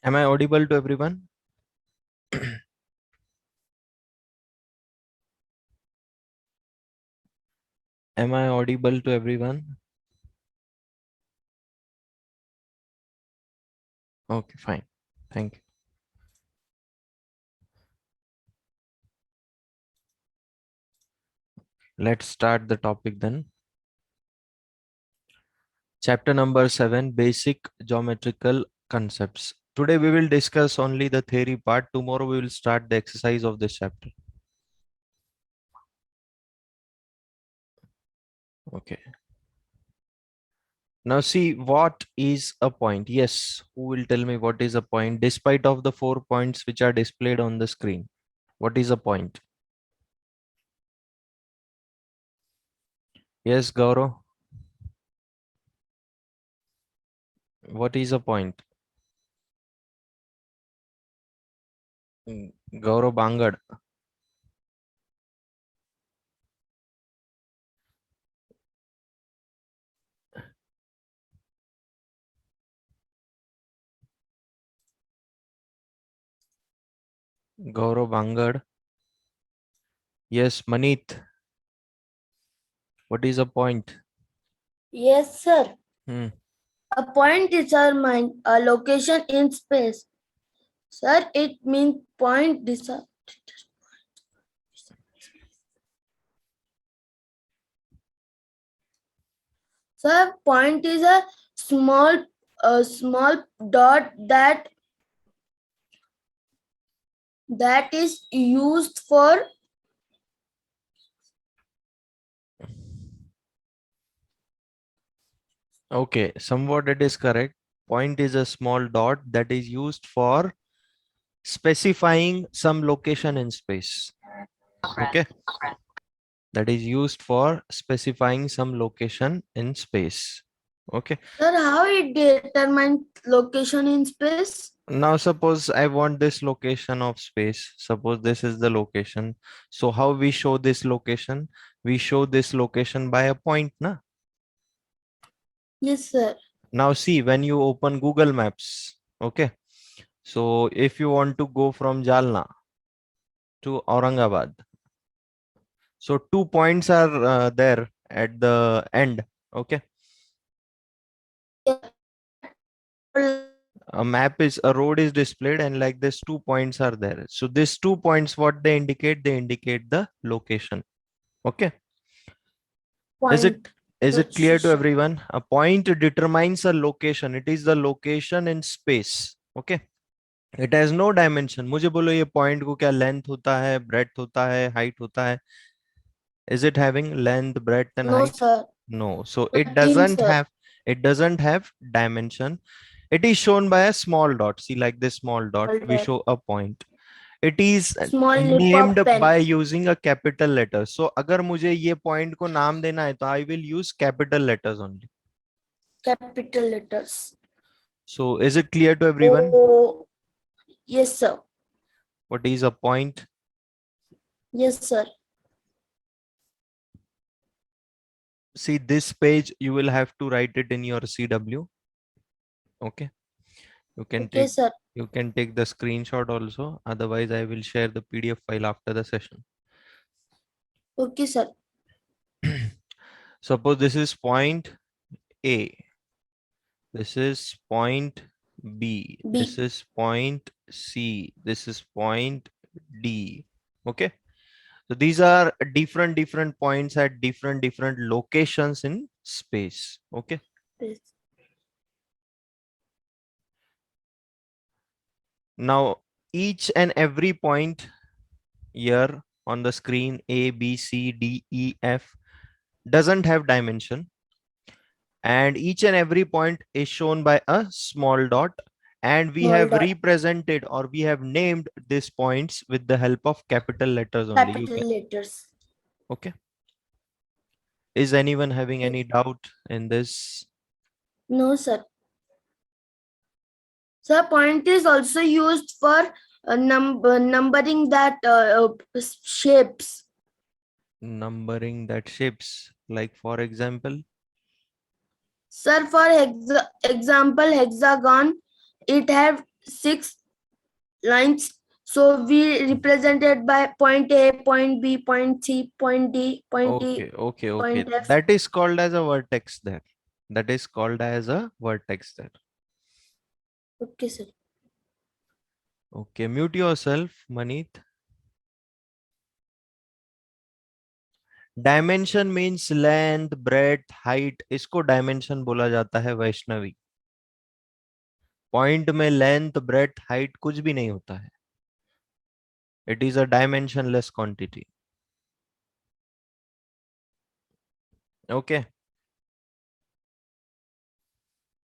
Am I audible to everyone? Am I audible to everyone? Okay, fine. Thank you. Let's start the topic then. Chapter number 7, Basic Geometrical Concepts. Today we will discuss only the theory part. Tomorrow we will start the exercise of this chapter. Okay. Now see, what is a point? Yes, who will tell me what is a point despite of the 4 points which are displayed on the screen? What is a point? Yes, Gaurav. What is a point? Gaurav Bangad. Gaurav Bangad. Yes, Manit. What is a point? Yes, sir. Hmm. A point is a location in space. Sir, it means point Sir, point is a small dot that is used for Okay, somewhat it is correct. Point is a small dot that is used for specifying some location in space. Okay, that is used for specifying some location in space. Okay, Sir, how it determines location in space? now suppose I want this location of space. Suppose this is the location. So how we show this location? We show this location by a point, na? Yes, sir. Now see, when you open Google Maps, okay, so if you want to go from Jalna to Aurangabad, so 2 points are there at the end. Okay, a road is displayed, and like this 2 points are there. So these 2 points, what they indicate? They indicate the location. Okay, is it Point is it clear to position. everyone? A point determines a location. It is the location in space. Okay, it has no dimension. मुझे बोलो ये point को क्या length होता है, breadth होता है, height होता है? Is it having length, breadth and No, height? sir. No. So Nothing, sir. it doesn't have dimension. It is shown by a small dot. See, like this small dot we Folder. show a point. It is Small lip named of pen. by using a capital letter. So अगर मुझे ये point को नाम देना है तो I will use capital letters only. Capital letters. So is it clear to everyone? Oh, yes, sir. What is a point? Yes, sir. See, this page you will have to write it in your CW. Okay, you can Okay, take sir. you can take the screenshot also. Otherwise, I will share the PDF file after the session. Okay, sir. Suppose this is point A. This is point B. This B. is point C. This is point D. Okay. So these are different points at different locations in space. Okay. Yes. Now each and every point here on the screen, A, B, C, D, E, F, doesn't have dimension, and each and every point is shown by a small dot, and we Small have dot. represented or we have named these points with the help of capital letters only. You Capital can. letters. Okay, is anyone having Yes. any doubt in this? No, sir. Sir, point is also used for numbering that shapes. Numbering that shapes, like for example? Sir, for example, hexagon, it have 6 lines. So we represented by point A, point B, point C, point D, point E, Okay. point F. That is called as a vertex there. That is called as a vertex there. Okay, sir. Okay, mute yourself, Manit. Dimension means length, breadth, height. इसको dimension बोला जाता है Vaishnavi. Point में length, breadth, height कुछ भी नहीं होता है. It is a dimensionless quantity. Okay.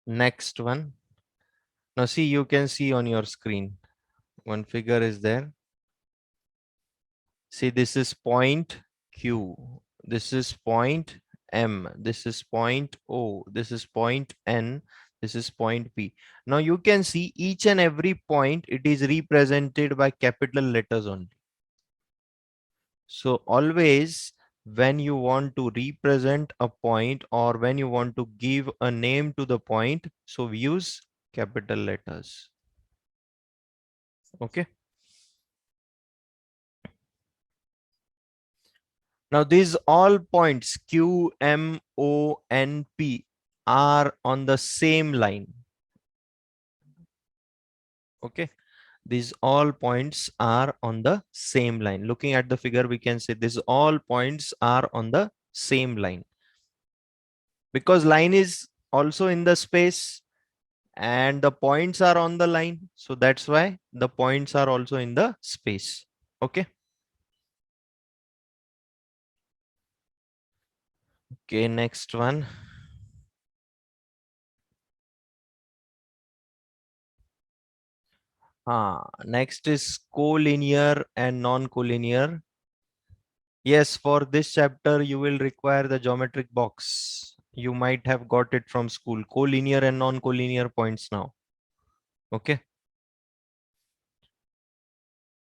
Next one. Now see, you can see on your screen. One figure is there. See, this is point Q. This is point M. This is point O. This is point N. This is point P. Now you can see each and every point, it is represented by capital letters only. So always when you want to represent a point or when you want to give a name to the point, so we use capital letters. Okay. Now these all points Q, M, O, N, P are on the same line. Okay. These all points are on the same line. Looking at the figure, we can say these all points are on the same line. Because line is also in the space and the points are on the line. So that's why the points are also in the space. Okay. Okay, next one. Next is collinear and non-collinear. Yes, for this chapter, you will require the geometric box. You might have got it from school. Collinear and non-collinear points now. Okay.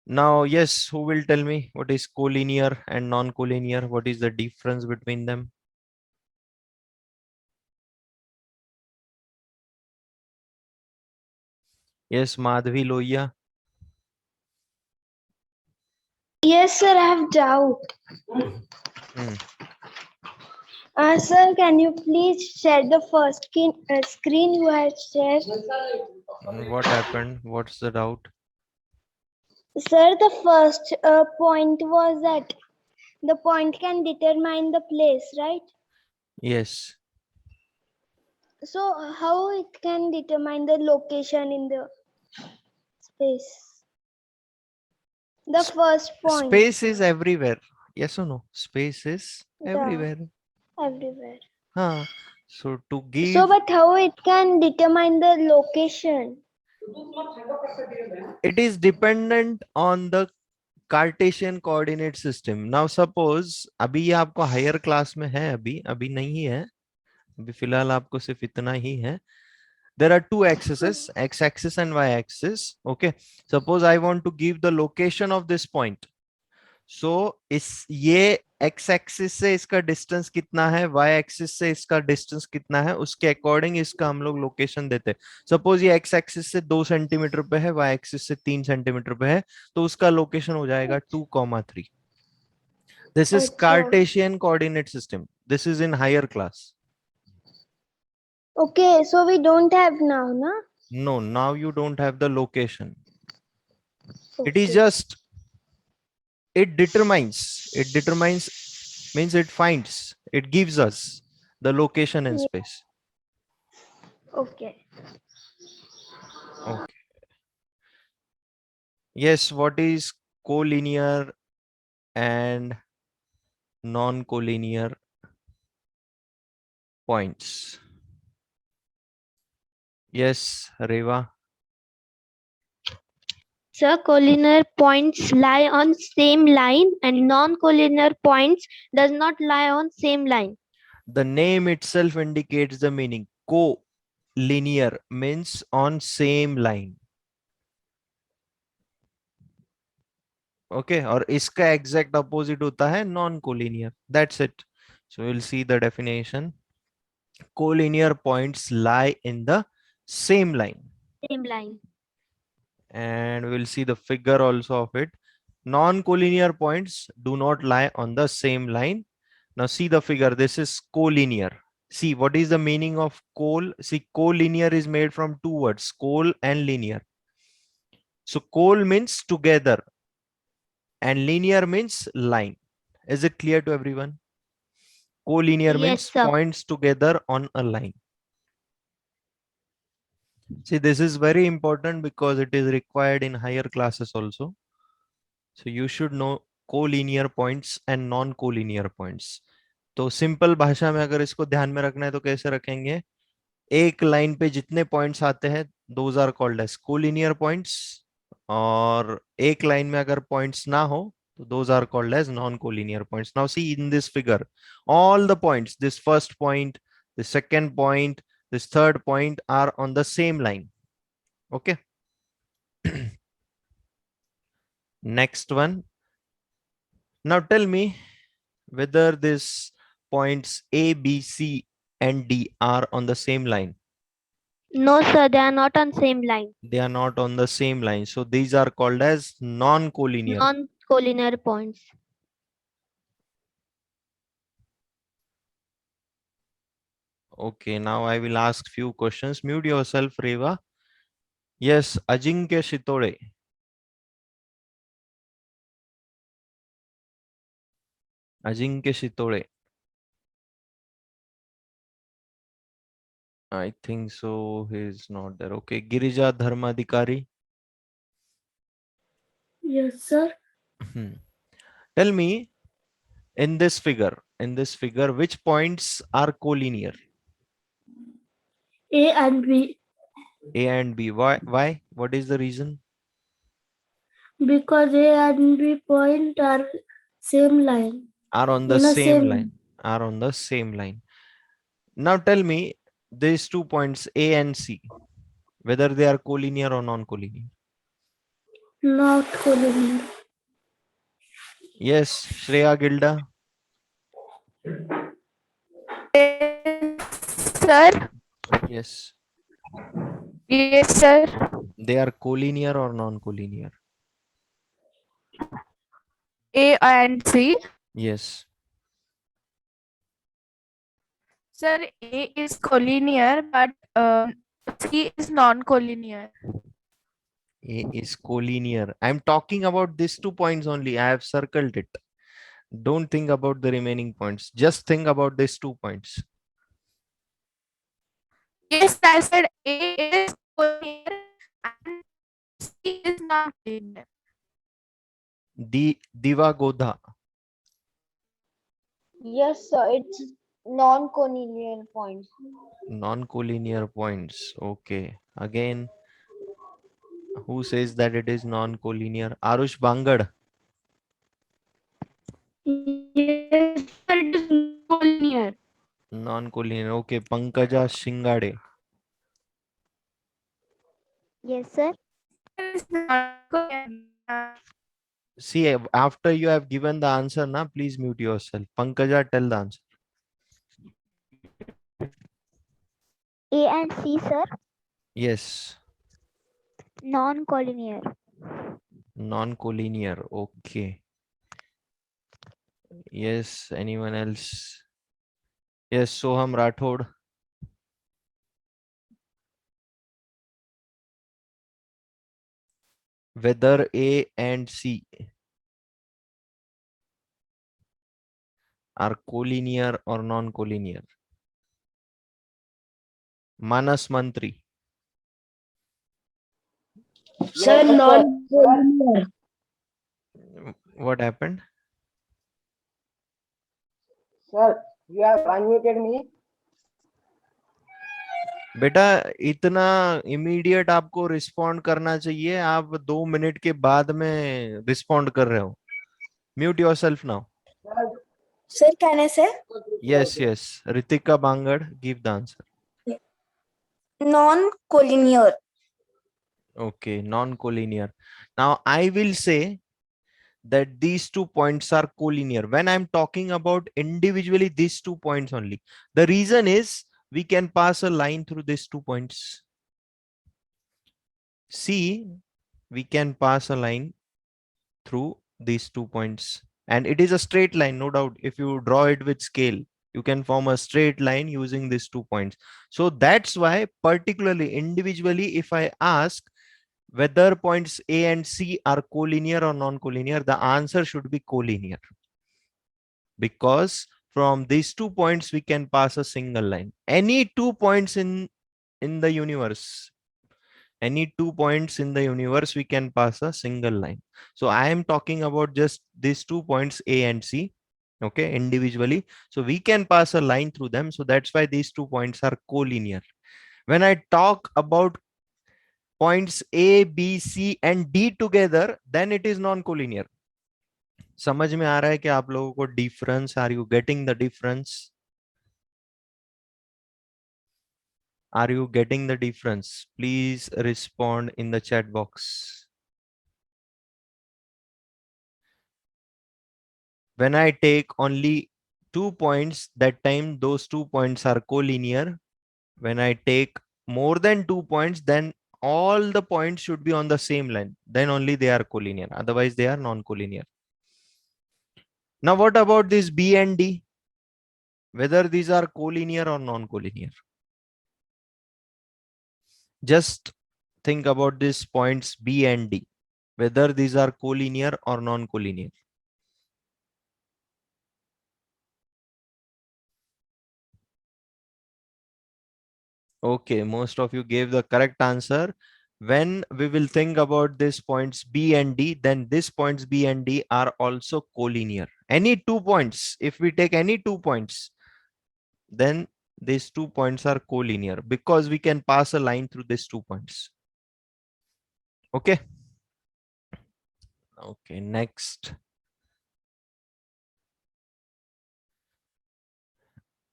Now, yes, who will tell me what is collinear and non-collinear? What is the difference between them? Yes, Madhvi Lohiya. Yes, sir, I have doubt. Hmm. Sir, can you please share the first screen you have shared? What happened? What's the doubt? Sir, the first point was that the point can determine the place, right? Yes. So, how it can determine the location in the space? The Sp- first point. Space is everywhere. Yes or no? Space is Yeah. everywhere. Everywhere. So to give, So, but how it can determine the location? it is dependent on the Cartesian coordinate system. Now suppose अभी ये आपको higher class में है, अभी नहीं है, अभी फिलहाल आपको सिर्फ इतना ही है. There are two axes, x-axis and y-axis. Okay. Suppose I want to give the location of this point. So इस ये x-axis से इसका distance कितना है, y-axis से इसका distance कितना है, उसके according इसका हम लोग location देते हैं. Suppose ये x-axis से 2 सेंटीमीटर पे है, y-axis से 3 सेंटीमीटर पे है, तो उसका location हो जाएगा 2,3. This is Cartesian coordinate system. This is in higher class. Okay, so we don't have now, na? No, now you don't have the location. Okay. It is just, it determines means it finds, it gives us the location in space. Okay. Okay. Yes, what is collinear and non-collinear points? Yes, Reva. Sir, collinear points lie on same line and non-collinear points does not lie on same line. The name itself indicates the meaning. Co-linear means on same line. Okay, और इसका exact opposite होता है non-collinear. That's it. So we'll see the definition. Collinear points lie in the same line. Same line. and we'll see the figure also of it. Non-collinear points do not lie on the same line. Now see the figure. This is collinear. See, what is the meaning of col? See, collinear is made from two words, col and linear. So col means together and linear means line. Is it clear to everyone? Collinear Yes, means sir. points together on a line. See, this is very important because it is required in higher classes also. So you should know collinear points and non-collinear points. तो simple भाषा में अगर इसको ध्यान में रखना है तो कैसे रखेंगे? एक लाइन पे जितने पॉइंट्स आते हैं those are called as collinear points, और एक लाइन में अगर पॉइंट्स ना हो तो those are called as non collinear points. Now see in this figure all the points, this first point, the second point, this third point are on the same line. Okay. Next one. Now tell me whether this points A, B, C and D are on the same line. No, sir, they are not on same line. They are not on the same line. So these are called as non-collinear. Non-collinear points. Okay, now I will ask few questions. Mute yourself, Reva. Yes, Ajinkya Shitore. Ajinkya Shitore. I think so. He's not there. Okay, Girija Dharmadikari. Yes, sir. Tell me, in this figure, which points are collinear? A and B, A and B. Why? Why? What is the reason? because A and B point are same line. Are on the In the same same- line. Are on the same line. Now tell me, these 2 points A and C, whether they are collinear or non-collinear. Not collinear. Yes, Shreya Gilda. Sir, Yes, yes, sir. they are collinear or non-collinear. A and C. Yes. Sir, A is collinear, but C is non-collinear. A is collinear. I'm talking about these 2 points only. I have circled it. Don't think about the remaining points. Just think about these 2 points. Yes, I said A is collinear and C is non-collinear. Diva Godha. Yes, sir. It's non-collinear points. Non-collinear points. Okay. Again, who says that it is non-collinear? Arush Bangad. Yes, sir, it is collinear. Non-collinear. Okay. Pankaja Shingade. Yes, sir. It's non-collinear. See, after you have given the answer, na, please mute yourself. Pankaja, tell the answer. A and C, sir. Yes. Non-collinear. Non-collinear. Okay. Yes. Anyone else? Yes. Soham Rathod. Whether A and C are collinear or non-collinear. Manas Mantri. Sir, non-collinear. What happened? Sir, you have unmuted me. बेटा इतना immediate आपको respond करना चाहिए, आप 2 minute के बाद में respond कर रहे हो. Mute yourself now. Sir, can I say? Yes, yes. Ritika Bangad, give the answer. Non-collinear. Okay, non-collinear. Now I will say that these 2 points are collinear when I'm talking about individually these 2 points only. The reason is we can pass a line through these 2 points. See, we can pass a line through these 2 points, and it is a straight line, no doubt. If you draw it with scale, you can form a straight line using these 2 points. So that's why, particularly individually, if I ask whether points A and C are collinear or non-collinear, the answer should be collinear, because from these 2 points we can pass a single line. Any 2 points in the universe, any 2 points in the universe, we can pass a single line. So I am talking about just these 2 points A and C, okay, individually. So we can pass a line through them. So that's why these 2 points are collinear. When I talk about points A, B, C and D together, then it is non-collinear. समझ में आ रहा है कि आप लोगों को difference? Are you getting the difference? Are you getting the difference? Please respond in the chat box. When I take only 2 points, that time those 2 points are collinear. When I take more than 2 points, then all the points should be on the same line. Then only they are collinear. Otherwise, they are non-collinear. Now, what about this B and D? Whether these are collinear or non-collinear? Just think about these points B and D, whether these are collinear or non-collinear. Okay, most of you gave the correct answer. When we will think about these points B and D, then these points B and D are also collinear. Any 2 points, if we take any 2 points, then these 2 points are collinear because we can pass a line through these 2 points. Okay. Okay, next.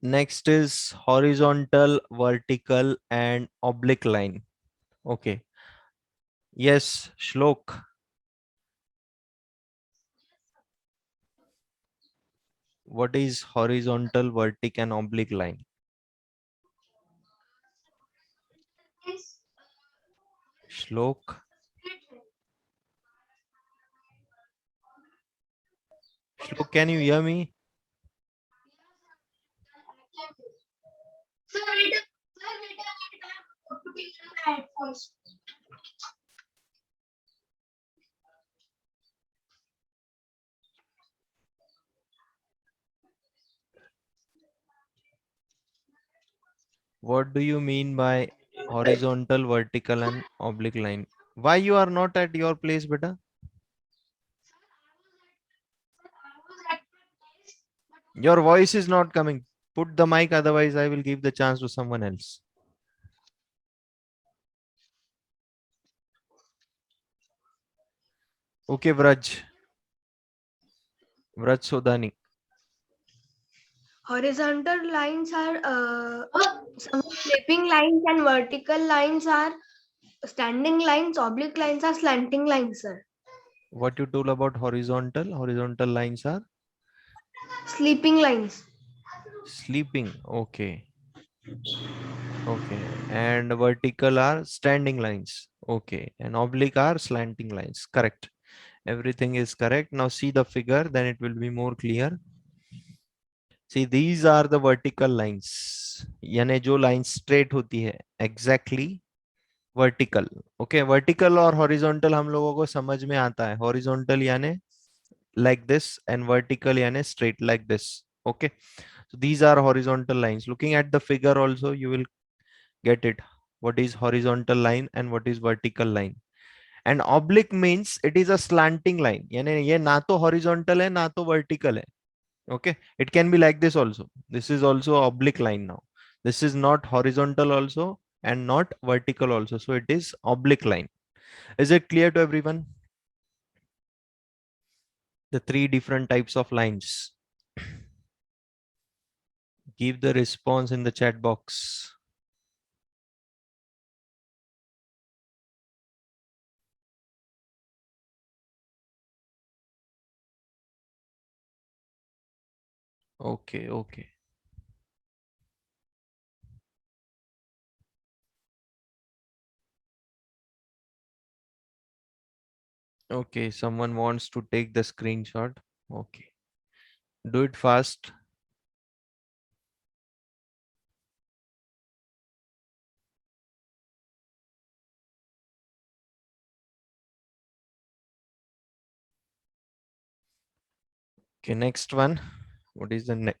Next is horizontal, vertical, and oblique line. Okay. Yes, Shlok. What is horizontal, vertical, and oblique line? Shlok. Shlok, can you hear me? What do you mean by horizontal, vertical, and oblique line? Why you are not at your place, beta? Your voice is not coming. Put the mic, otherwise I will give the chance to someone else. Okay, Vraj. Vraj Sodani. Horizontal lines are some sweeping lines and vertical lines are standing lines, oblique lines are slanting lines, sir. What you told about horizontal? Horizontal lines are Sleeping lines. sleeping. Okay. Okay. And vertical are standing lines. Okay. And oblique are slanting lines. Correct. Everything is correct. Now see the figure, then it will be more clear. See, these are the vertical lines. यानी जो line straight होती है, exactly vertical. Okay, vertical और horizontal हम लोगों को समझ में आता है. Horizontal यानी like this and vertical यानी straight like this. Okay, so these are horizontal lines. Looking at the figure also, you will get it. What is horizontal line and what is vertical line? And oblique means it is a slanting line. यानी ये ना तो horizontal है ना तो vertical है. Okay, it can be like this also. This is also oblique line now. This is not horizontal also and not vertical also. So it is oblique line. Is it clear to everyone? The three different types of lines. Give the response in the chat box. Okay, okay. Okay, someone wants to take the screenshot. Okay, do it fast. Okay, next one. What is the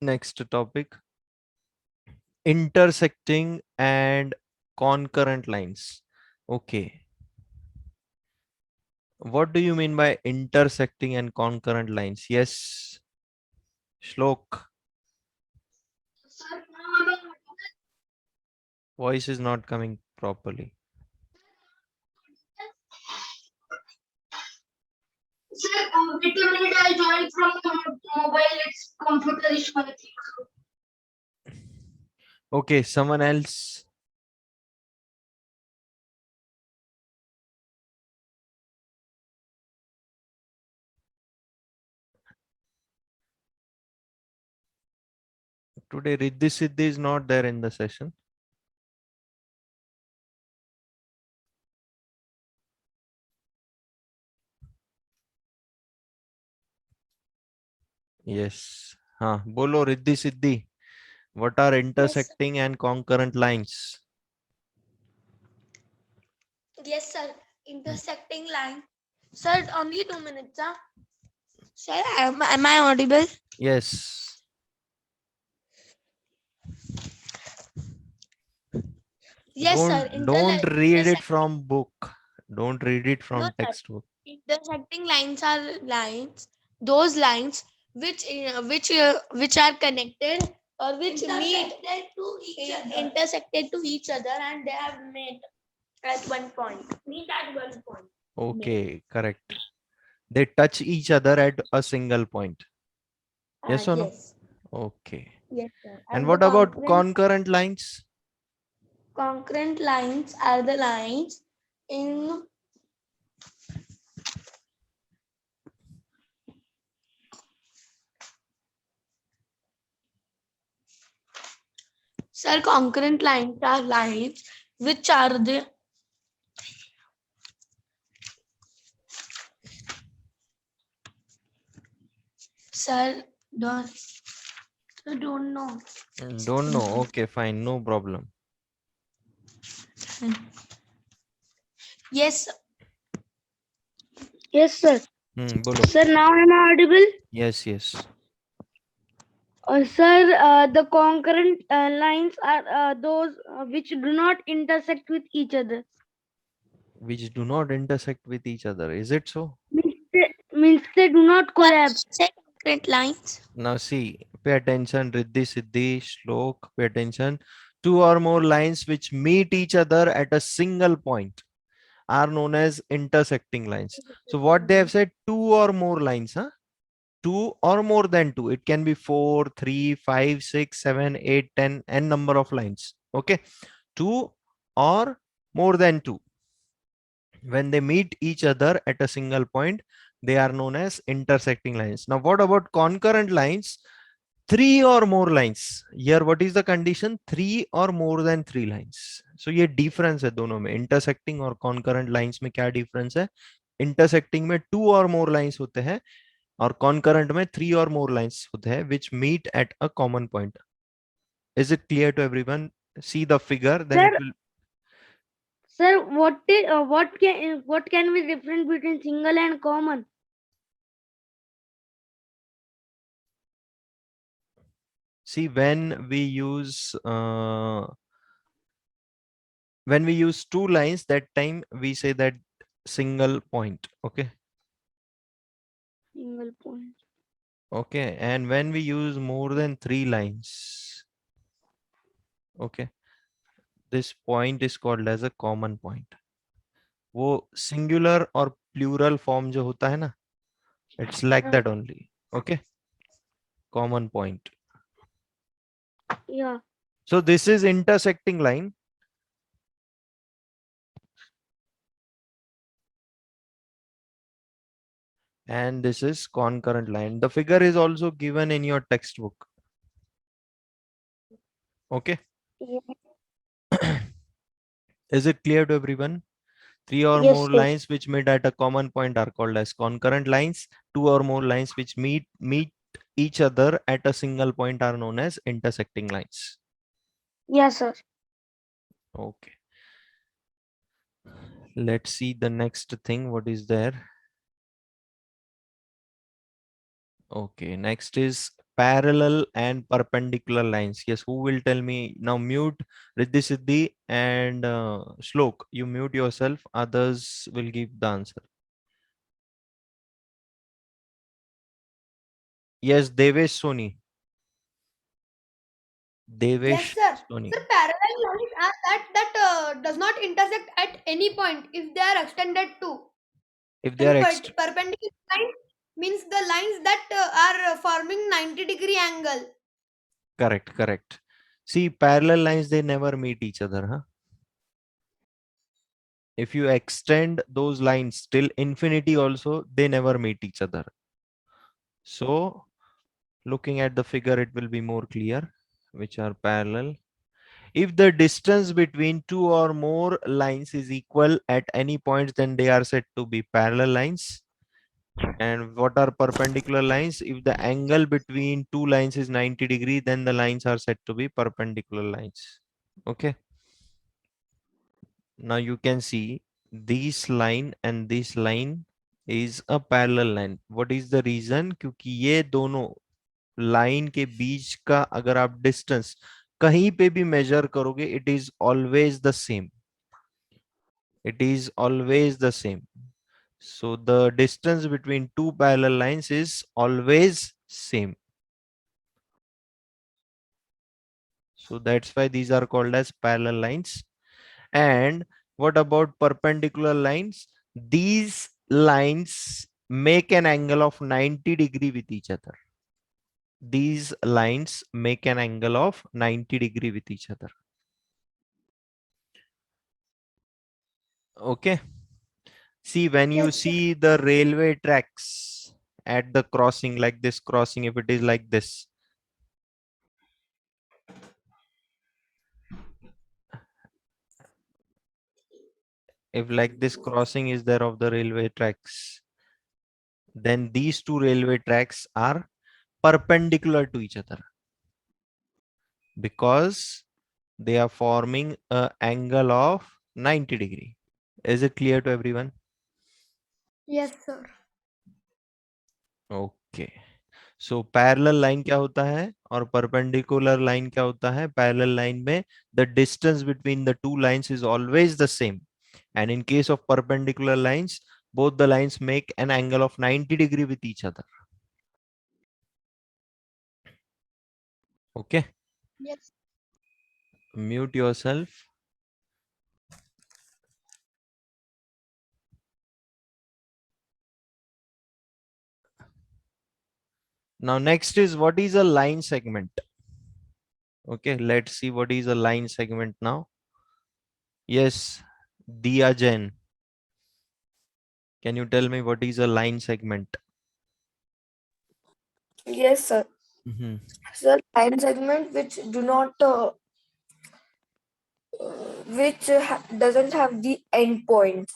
next topic? Intersecting and concurrent lines. Okay. What do you mean by intersecting and concurrent lines? Yes, Shlok. Voice is not coming properly. Sir, wait a minute, I'll join from mobile. It's computer issue, I think. Okay, someone else. Today Riddhi Siddhi is not there in the session. Yes. Bolo Riddhi Siddhi. What are intersecting and concurrent lines? Yes, sir. Intersecting line. Sir, only 2 minutes, huh? Sir, am I audible? Yes. Yes, sir. Don't read it from book. Don't read it from No, sir. textbook. Intersecting lines are lines, those lines which are connected or which meet intersected to each other and they have met at one point. Meet at one point. Okay, correct. They touch each other at a single point. Yes or no? Yes. Okay. Yes, sir. And the what about concurrent lines? concurrent lines are the lines in Sir, concurrent lines are lines which are the Sir, don't know. Don't know. Okay, fine. No problem. Yes, Yes, sir. Bolo. Sir, now am I audible? Yes, yes. Sir, the concurrent lines are those which do not intersect with each other. Which do not intersect with each other. Is it so? Means they do not collapse. say concurrent lines. Now see, pay attention, Riddhi, Siddhi, Shlok, pay attention. Two or more lines which meet each other at a single point are known as intersecting lines. So what they have said, two or more lines, huh? Two or more than two. It can be 4, 3, 5, 6, 7, 8, 10, n number of lines. Okay. Two or more than two. When they meet each other at a single point, they are known as intersecting lines. Now, what about concurrent lines? Three or more lines. Here, what is the condition? Three or more than three lines. So, ये difference है दोनों में. Intersecting और concurrent lines में क्या difference है? Intersecting में two or more lines होते हैं और concurrent में three or more lines होते हैं which meet at a common point. Is it clear to everyone? See the figure, then Sir, it will. Sir, what can be difference between single and common? See, when we use two lines, that time we say that single point. Okay. Single point. Okay. And when we use more than three lines, okay, this point is called as a common point. वो singular और plural form जो होता है ना, it's like that only. Okay. Common point. Yeah. So this is intersecting line. And this is concurrent line. The figure is also given in your textbook. Okay. Yeah. Is it clear to everyone? Three or Yes, more sir. lines which meet at a common point are called as concurrent lines. Two or more lines which meet each other at a single point are known as intersecting lines. Yes, sir. Okay. Let's see the next thing. What is there? Okay. Next is parallel and perpendicular lines. Yes. Who will tell me now? Mute Riddhi Siddhi and Shlok. You mute yourself. Others will give the answer. Yes. Devesh Soni. Devesh Yes, sir. Soni. Sir, parallel lines are that does not intersect at any point if they are extended to. If they And are perpendicular lines means the lines that are forming 90-degree angle. correct, correct. See, parallel lines, they never meet each other, huh? If you extend those lines till infinity also, they never meet each other. So, looking at the figure, it will be more clear which are parallel. If the distance between two or more lines is equal at any point, then they are said to be parallel lines. And what are perpendicular lines? If the angle between two lines is 90 degree, then the lines are said to be perpendicular lines. Okay. Now you can see this line and this line is a parallel line. What is the reason? क्योंकि ये दोनों line के बीच का अगर आप distance कहीं पे भी मेजर करोगे, it is always the same. It is always the same. So the distance between two parallel lines is always same. So that's why these are called as parallel lines. And what about perpendicular lines? These lines make an angle of 90 degree with each other. These lines make an angle of 90 degree with each other. Okay. See, when you Yes, sir. see the railway tracks at the crossing, like this crossing, if it is like this, if like this crossing is there of the railway tracks, then these two railway tracks are perpendicular to each other because they are forming an angle of 90 degree. Is it clear to everyone? Yes, sir. Okay. So parallel line क्या होता है और perpendicular line क्या होता है? Parallel line में the distance between the two lines is always the same. And in case of perpendicular lines, both the lines make an angle of 90 degree with each other. Okay. Yes. Mute yourself. Now next is what is a line segment? Okay, let's see what is a line segment now. Yes, Diya Jain. Can you tell me what is a line segment? Yes, sir. Sir, line segment which do not, doesn't have the end points.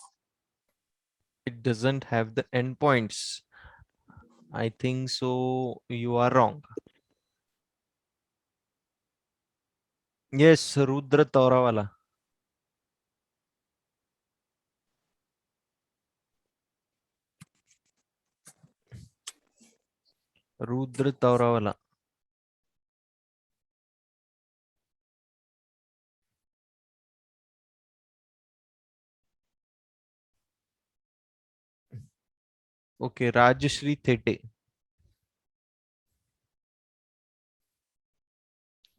It doesn't have the endpoints. I think so. You are wrong. Yes, Rudra Taurawala. Rudra Taurawala. Okay, Rajashri Thete.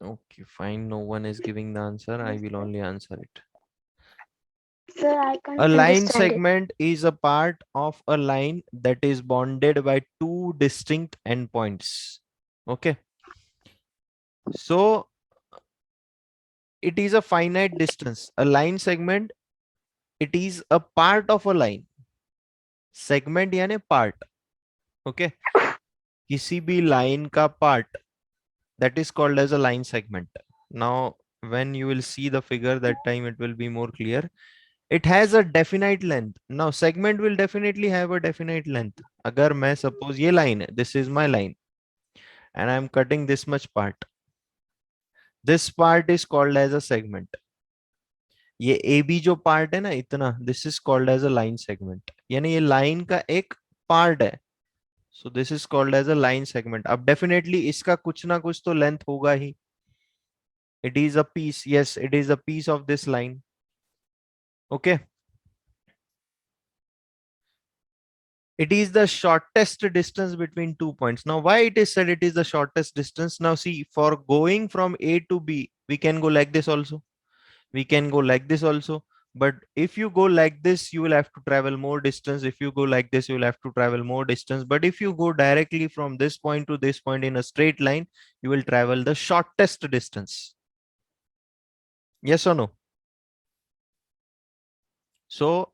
Okay, fine. No one is giving the answer. I will only answer it. Sir, I can't A line understand it. segment is a part of a line that is bonded by two distinct endpoints. Okay. So it is a finite distance. A line segment, it is a part of a line. Segment यानी part. Okay. किसी भी line का part, that is called as a line segment. Now, when you will see the figure, that time it will be more clear. It has a definite length. Now segment will definitely have a definite length. अगर मैं suppose ये line है, this is my line, and I am cutting this much part. This part is called as a segment. ये AB जो part है ना इतना, this is called as a line segment. यानी ये line का एक part है. So this is called as a line segment. अब definitely इसका कुछ ना कुछ तो length होगा ही. It is a piece. Yes, it is a piece of this line. Okay. It is the shortest distance between 2 points. Now, why it is said it is the shortest distance? Now, see, for going from A to B, we can go like this also. We can go like this also. But if you go like this, you will have to travel more distance. If you go like this, you will have to travel more distance. But if you go directly from this point to this point in a straight line, you will travel the shortest distance. Yes or no? So,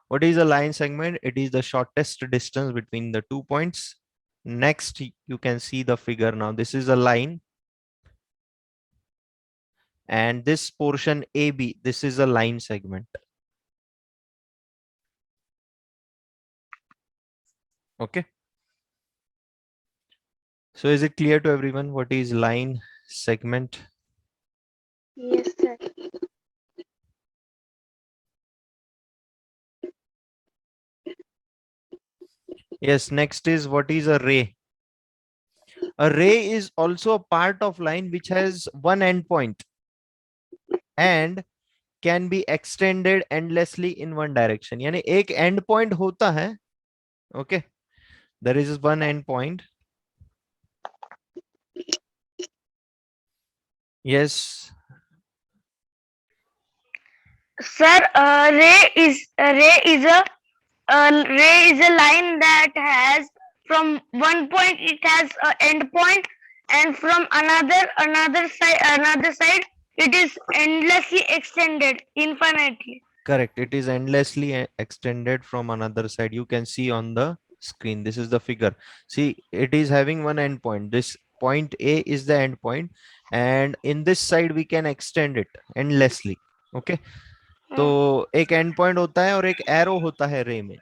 what is a line segment? It is the shortest distance between the 2 points. Next, you can see the figure now. This is a line. And this portion AB, this is a line segment. Okay. So is it clear to everyone what is line segment? Yes, sir. Yes, next is what is a ray? A ray is also a part of line which has one endpoint and can be extended endlessly in one direction. यानी एक endpoint होता है. Okay. There is one endpoint. Yes. Sir, ray is a line that has from one point it has a end point, and from another side it is endlessly extended infinitely. Correct. It is endlessly extended from another side. You can see on the screen. This is the figure. See, it is having one endpoint. This point A is the endpoint, and in this side we can extend it endlessly. Okay. तो एक and point होता है और एक arrow होता है रे में.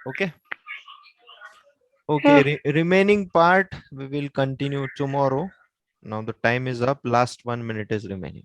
Okay okay remaining part we will continue tomorrow. Now the time is up. Last 1 minute is remaining.